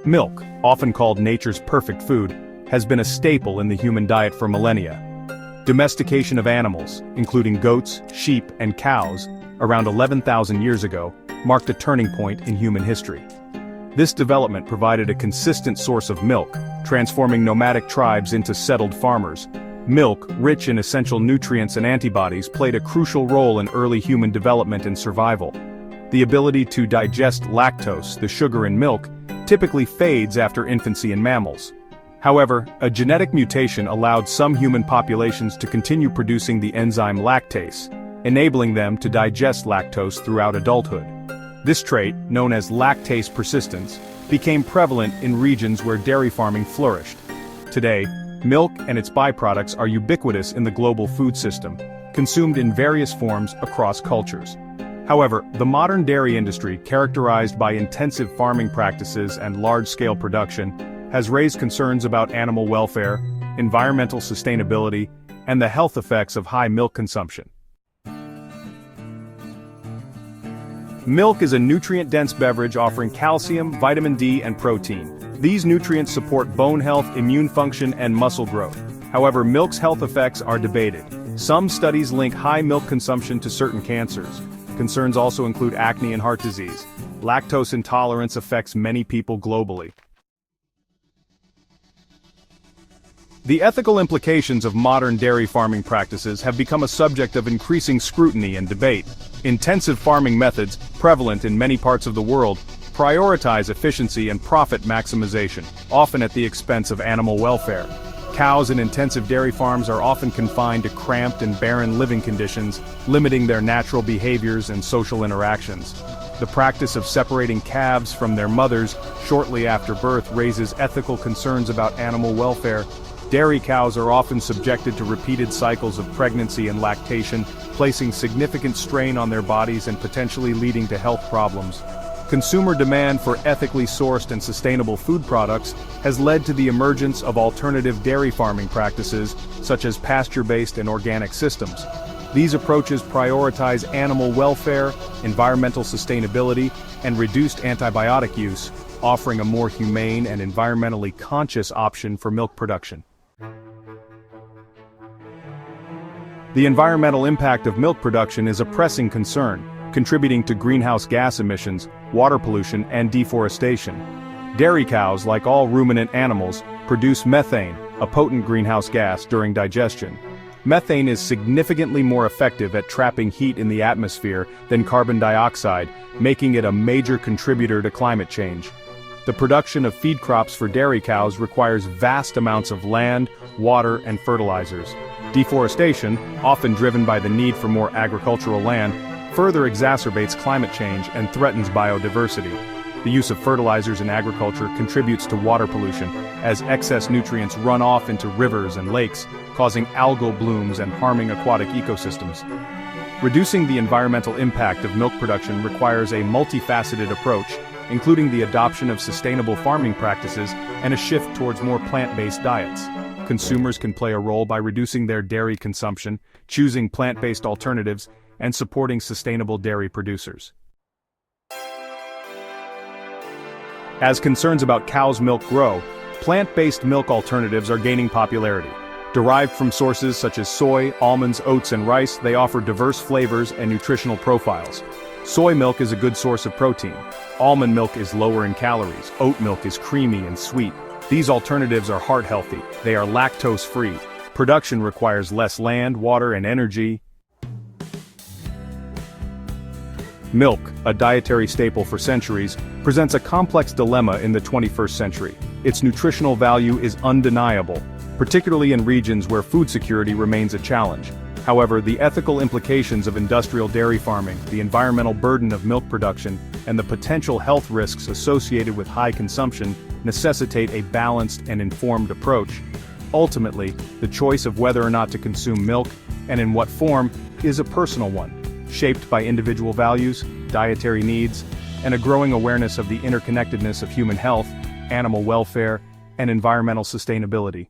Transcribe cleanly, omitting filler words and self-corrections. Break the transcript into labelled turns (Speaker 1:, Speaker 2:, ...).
Speaker 1: Milk, often called nature's perfect food, has been a staple in the human diet for millennia. Domestication of animals, including goats, sheep, and cows, around 11,000 years ago, marked a turning point in human history. This development provided a consistent source of milk, transforming nomadic tribes into settled farmers. Milk, rich in essential nutrients and antibodies, played a crucial role in early human development and survival. The ability to digest lactose, the sugar in milk, typically fades after infancy in mammals. However, a genetic mutation allowed some human populations to continue producing the enzyme lactase, enabling them to digest lactose throughout adulthood. This trait, known as lactase persistence, became prevalent in regions where dairy farming flourished. Today, milk and its byproducts are ubiquitous in the global food system, consumed in various forms across cultures. However, the modern dairy industry, characterized by intensive farming practices and large-scale production, has raised concerns about animal welfare, environmental sustainability, and the health effects of high milk consumption. Milk is a nutrient-dense beverage offering calcium, vitamin D, and protein. These nutrients support bone health, immune function, and muscle growth. However, milk's health effects are debated. Some studies link high milk consumption to certain cancers. Concerns also include acne and heart disease. Lactose intolerance affects many people globally. The ethical implications of modern dairy farming practices have become a subject of increasing scrutiny and debate. Intensive farming methods, prevalent in many parts of the world, prioritize efficiency and profit maximization, often at the expense of animal welfare. Cows in intensive dairy farms are often confined to cramped and barren living conditions, limiting their natural behaviors and social interactions. The practice of separating calves from their mothers shortly after birth raises ethical concerns about animal welfare. Dairy cows are often subjected to repeated cycles of pregnancy and lactation, placing significant strain on their bodies and potentially leading to health problems. Consumer demand for ethically sourced and sustainable food products has led to the emergence of alternative dairy farming practices, such as pasture-based and organic systems. These approaches prioritize animal welfare, environmental sustainability, and reduced antibiotic use, offering a more humane and environmentally conscious option for milk production. The environmental impact of milk production is a pressing concern, contributing to greenhouse gas emissions, water pollution, and deforestation. Dairy cows, like all ruminant animals, produce methane, a potent greenhouse gas, during digestion. Methane is significantly more effective at trapping heat in the atmosphere than carbon dioxide, making it a major contributor to climate change. The production of feed crops for dairy cows requires vast amounts of land, water, and fertilizers. Deforestation, often driven by the need for more agricultural land, further exacerbates climate change and threatens biodiversity. The use of fertilizers in agriculture contributes to water pollution, as excess nutrients run off into rivers and lakes, causing algal blooms and harming aquatic ecosystems. Reducing the environmental impact of milk production requires a multifaceted approach, including the adoption of sustainable farming practices and a shift towards more plant-based diets. Consumers can play a role by reducing their dairy consumption, choosing plant-based alternatives, and supporting sustainable dairy producers. As concerns about cow's milk grow, plant-based milk alternatives are gaining popularity. Derived from sources such as soy, almonds, oats, and rice, they offer diverse flavors and nutritional profiles. Soy milk is a good source of protein. Almond milk is lower in calories. Oat milk is creamy and sweet. These alternatives are heart-healthy. They are lactose-free. Production requires less land, water, and energy. Milk, a dietary staple for centuries, presents a complex dilemma in the 21st century. Its nutritional value is undeniable, particularly in regions where food security remains a challenge. However, the ethical implications of industrial dairy farming, the environmental burden of milk production, and the potential health risks associated with high consumption necessitate a balanced and informed approach. Ultimately, the choice of whether or not to consume milk, and in what form, is a personal one, shaped by individual values, dietary needs, and a growing awareness of the interconnectedness of human health, animal welfare, and environmental sustainability.